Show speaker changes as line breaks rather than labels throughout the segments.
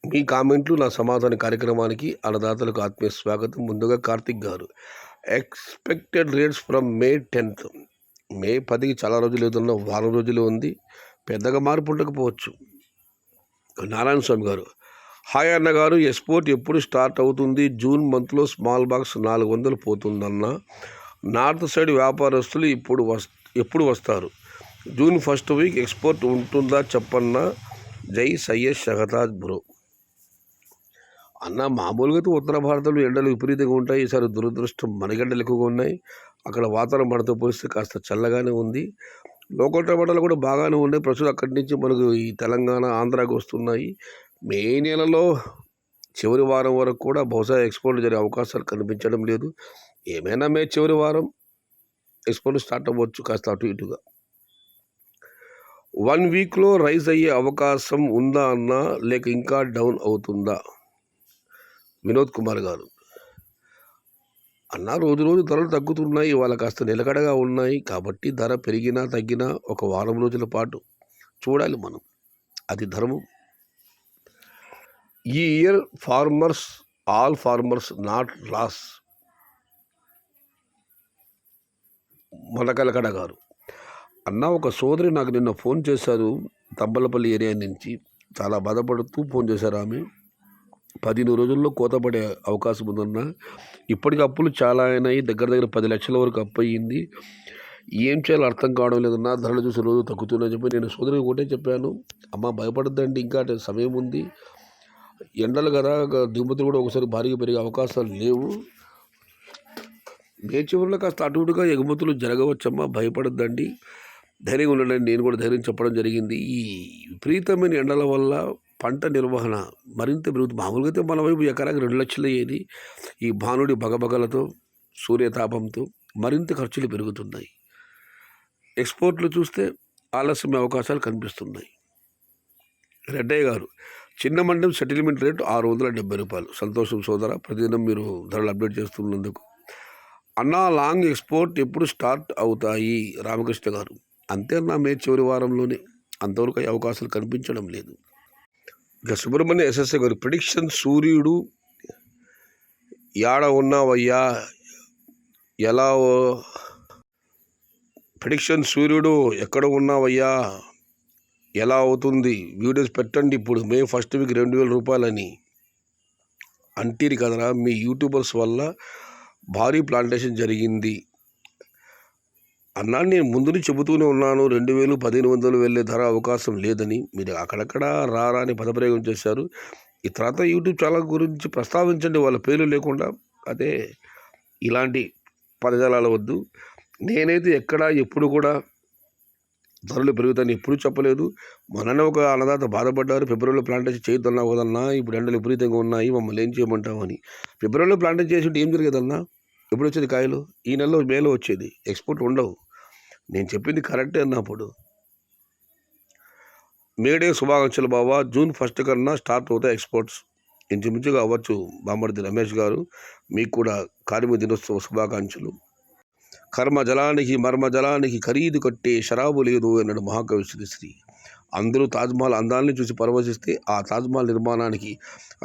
మీ కామెంట్లు నా సమాధాన కార్యక్రమానికి అన్నదాతలకు ఆత్మీయ స్వాగతం. ముందుగా కార్తిక్ గారు, expected rates from May 10th. మే 10కి చాలా రోజులు ఏదన్నా వారం రోజులు ఉంది, పెద్దగా మార్పు ఉండకపోవచ్చు. నారాయణ స్వామి గారు, హాయ్ అన్నగారు, ఎక్స్పోర్ట్ ఎప్పుడు స్టార్ట్ అవుతుంది? జూన్ మంత్లో స్మాల్ బాక్స్ 400 పోతుందన్న. నార్త్ సైడ్ వ్యాపారస్తులు ఎప్పుడు వస్తారు? జూన్ ఫస్ట్ వీక్ ఎక్స్పోర్ట్ ఉంటుందా చెప్పన్నా. జై సయ్యద్ షహతాజ్ బ్రో. అన్న, మామూలుగా అయితే ఉత్తర భారతంలో ఎండలు విపరీతంగా ఉంటాయి. ఈసారి దురదృష్టం మనగంటలు ఎక్కువగా ఉన్నాయి. అక్కడ వాతావరణం మనతో పోలిస్తే కాస్త చల్లగానే ఉంది. లోకల్ టమాటాలు కూడా బాగానే ఉన్నాయి. ప్రస్తుతం అక్కడి నుంచి మనకు ఈ తెలంగాణ, ఆంధ్రాకి వస్తున్నాయి. మే నెలలో చివరి వారం వరకు కూడా బహుశా ఎక్స్పోర్ట్ జరిగే అవకాశాలు కనిపించడం లేదు. ఏమైనా మే చివరి వారం ఎక్స్పోర్ట్ స్టార్ట్ అవ్వచ్చు, కాస్త అటు ఇటుగా. 1 వీక్లో రైజ్ అయ్యే అవకాశం ఉందా అన్న, లేక ఇంకా డౌన్ అవుతుందా? వినోద్ కుమార్ గారు, అన్న, రోజు రోజు ధరలు తగ్గుతున్నాయి, ఇవాళ కాస్త నిలకడగా ఉన్నాయి. కాబట్టి ధర పెరిగినా తగ్గినా ఒక వారం రోజుల పాటు చూడాలి మనం, అది ధర్మం. ఈ year all farmers not loss. మనకలకడ గారు, అన్న, ఒక సోదరి నాకు నిన్న ఫోన్ చేశారు, తంబలపల్లి ఏరియా నుంచి. చాలా బాధపడుతూ ఫోన్ చేశారు ఆమె. 15 రోజుల్లో కోత పడే అవకాశం ఉందన్న. ఇప్పటికి అప్పులు చాలా అయినాయి, దగ్గర 10 లక్షల వరకు అప్పు అయ్యింది. ఏం చేయాలో అర్థం కావడం లేదన్నా. ధరలు చూసి రోజు తగ్గుతుందని చెప్పి నేను సోదరికి ఒకటే చెప్పాను, అమ్మ భయపడద్దండి, ఇంకా సమయం ఉంది. ఎండలు కదా, దిగుమతులు కూడా ఒకసారి భారీగా పెరిగే అవకాశాలు లేవు. మే చివరిలో కాస్త అటు ఇటుగా ఎగుమతులు జరగవచ్చమ్మా, భయపడద్దండి, ధైర్యంగా ఉండండి. నేను కూడా ధైర్యం చెప్పడం జరిగింది. ఈ విపరీతమైన ఎండల వల్ల పంట నిర్వహణ మరింత పెరుగుతుంది. మామూలుగా అయితే మన వైపు ఎకరాకి 2 లక్షలు అయ్యేది. ఈ భానుడి బగబగలతో, సూర్యతాపంతో మరింత ఖర్చులు పెరుగుతున్నాయి. ఎక్స్పోర్ట్లు చూస్తే ఆలస్యమే అవకాశాలు కనిపిస్తున్నాయి. రెడ్డయ్య గారు, చిన్న మండం సెటిల్మెంట్ రేటు 670 రూపాయలు. సంతోషం సోదర, ప్రతిదినం మీరు ధరలు అప్డేట్ చేస్తున్నందుకు. అన్నా, లాంగ్ ఎక్స్పోర్ట్ ఎప్పుడు స్టార్ట్ అవుతాయి? రామకృష్ణ గారు, అంతే అన్న, మే చివరి వారంలోనే. అంతవరకు అవకాశాలు కనిపించడం లేదు. ఇక సుబ్రహ్మణ్య ఎస్ఎస్ఏ గారు, ప్రిడిక్షన్ సూర్యుడు యాడ ఉన్నావయ్యా, ఎలా ప్రిడిక్షన్ సూర్యుడు ఎక్కడ ఉన్నావయ్యా, ఎలా అవుతుంది? వీడియోస్ పెట్టండి ఇప్పుడు. మే ఫస్ట్ వీక్ 2000 రూపాయలని అంటీరు కదరా, మీ యూట్యూబర్స్ వల్ల భారీ ప్లాంటేషన్ జరిగింది అన్నా. నేను ముందు నుంచి చెబుతూనే ఉన్నాను, 2000, 1500 వెళ్ళే ధర అవకాశం లేదని. మీరు అక్కడక్కడ రారా అని పదప్రయోగం చేశారు. ఈ తర్వాత యూట్యూబ్ ఛానల్ గురించి ప్రస్తావించండి, వాళ్ళ పేర్లు లేకుండా. అదే ఇలాంటి పదజాలాలు వద్దు. నేనైతే ఎక్కడా ఎప్పుడు కూడా ధరలు పెరుగుతాయని ఎప్పుడూ చెప్పలేదు. మొన్ననే ఒక అన్నదాత బాధపడ్డారు, ఫిబ్రవరిలో ప్లాంటేషన్ చేయొద్దన్నావు కదన్నా, ఇప్పుడు ఎండలు విపరీతంగా ఉన్నాయి, మమ్మల్ని ఏం చేయమంటామని. ఫిబ్రవరిలో ప్లాంటేషన్ చేసి ఏం జరిగేదన్నా? ఎప్పుడు వచ్చేది కాయలు? ఈ నెలలో మేలో వచ్చేది. ఎక్స్పోర్ట్ ఉండవు. నేను చెప్పింది కరెక్టే అన్నప్పుడు. మేడే శుభాకాంక్షలు బావా. జూన్ 1 కన్నా స్టార్ట్ అవుతాయి ఎక్స్పోర్ట్స్. ఇంచుమించుగా అవ్వచ్చు బామ్మర్ది రమేష్ గారు. మీకు కూడా కార్మిక దినోత్సవ శుభాకాంక్షలు. కర్మజలానికి మర్మజలానికి ఖరీదు కట్టే షరాబు లేదు అన్నాడు మహాకవి శ్రీశ్రీ. అందరూ తాజ్మహల్ అందాలని చూసి పరవశిస్తే ఆ తాజ్మహల్ నిర్మాణానికి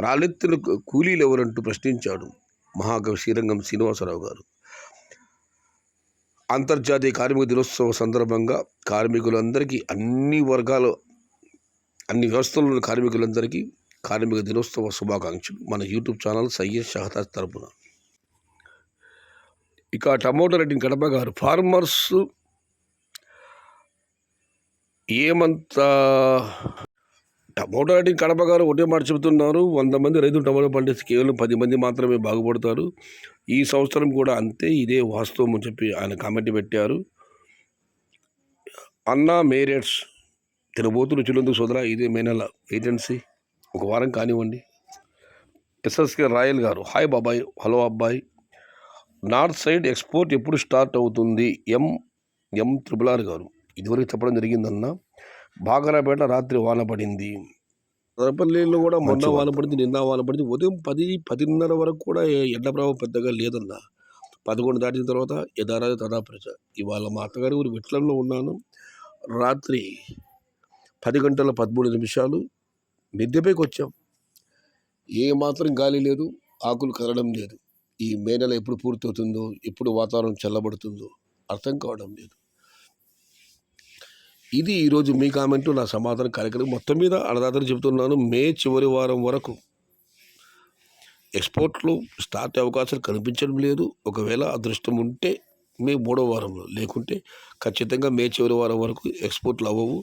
రాళ్ళెత్తిన కూలీలు ఎవరంటూ ప్రశ్నించాడు మహాకవి శ్రీరంగం శ్రీనివాసరావు గారు. అంతర్జాతీయ కార్మిక దినోత్సవ సందర్భంగా కార్మికులందరికీ, అన్ని వర్గాలు, అన్ని వ్యవస్థల కార్మికులందరికీ కార్మిక దినోత్సవ శుభాకాంక్షలు మన యూట్యూబ్ ఛానల్ సయ్యద్ షహతాజ్ తరపున. ఇక టమోటా రేటింగ్ కడప గారు, ఫార్మర్స్ ఏమంతా టమోటా రేటింగ్ కడప గారు ఒకటే మాట చెబుతున్నారు, 100 మంది రైతులు టమోటా పండిస్తే కేవలం 10 మంది మాత్రమే బాగుపడతారు. ఈ సంవత్సరం కూడా అంతే, ఇదే వాస్తవం అని చెప్పి ఆయన కామెంట్ పెట్టారు. అన్నా, మే రేట్స్ తినబోతు రుచులందుకు సోదరా, ఇదే మే నెల వెయిటెన్సీ, ఒక వారం కానివ్వండి. ఎస్ఎస్కే రాయల్ గారు, హాయ్ బాబాయ్, హలో అబ్బాయి. నార్త్ సైడ్ ఎక్స్పోర్ట్ ఎప్పుడు స్టార్ట్ అవుతుంది? ఎంఆర్ గారు, ఇదివరకు చెప్పడం జరిగిందన్న. బాగరాపేట రాత్రి వాన పడింది. సరపల్లిలో కూడా మొన్న వాన పడింది, నిన్న వాన పడింది. ఉదయం 10-10:30 వరకు కూడా ఎండ ప్రభావం పెద్దగా లేదన్న. 11 దాటిన తర్వాత యథారాజ తదాప్రజ. ఇవాళ మా అత్తగారి ఊరు విట్లంలో ఉన్నాను. రాత్రి 10 గంటల 13 నిమిషాలు మిద్దెపైకి వచ్చాం. ఏమాత్రం గాలి లేదు, ఆకులు కదలడం లేదు. ఈ మే నెల ఎప్పుడు పూర్తవుతుందో, ఎప్పుడు వాతావరణం చల్లబడుతుందో అర్థం కావడం లేదు. ఇది ఈరోజు మీ కామెంటు, నా సమాధానం కార్యక్రమం. మొత్తం మీద అన్నదాతలు చెబుతున్నాను, మే చివరి వారం వరకు ఎక్స్పోర్ట్లు స్టార్ట్ అయ్యే అవకాశాలు కనిపించడం లేదు. ఒకవేళ అదృష్టం ఉంటే మే 3వ వారంలో, లేకుంటే ఖచ్చితంగా మే చివరి వారం వరకు ఎక్స్పోర్ట్లు అవ్వవు.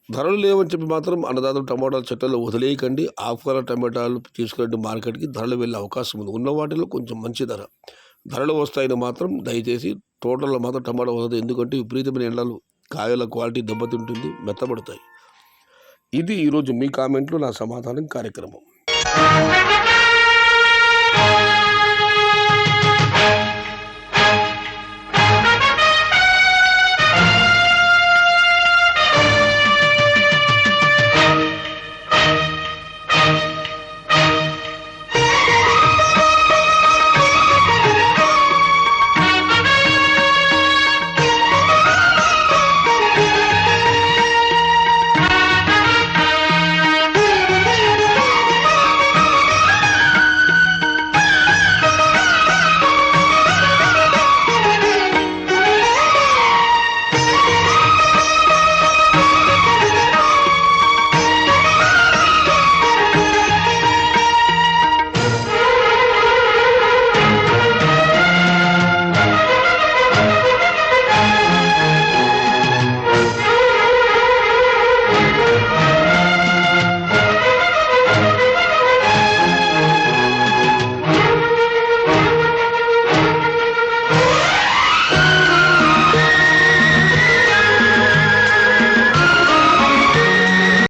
ధరలు లేవని చెప్పి మాత్రం అన్నదాతలు టమాటాల చెట్లలో వదిలేయకండి. ఆకుకూర టమాటాలు తీసుకెళ్ళి మార్కెట్కి ధరలు వెళ్ళే అవకాశం ఉంది. ఉన్న వాటిలో కొంచెం మంచి ధరలు వస్తాయని మాత్రం దయచేసి టోటల్లో మాత్రం టమాటా వదలదు. ఎందుకంటే విపరీతమైన ఎండలు కాయల క్వాలిటీ దెబ్బతింటుంది, మెత్తబడతాయి. ఇది ఈరోజు మీ కామెంట్లు, నా సమాధానం కార్యక్రమం.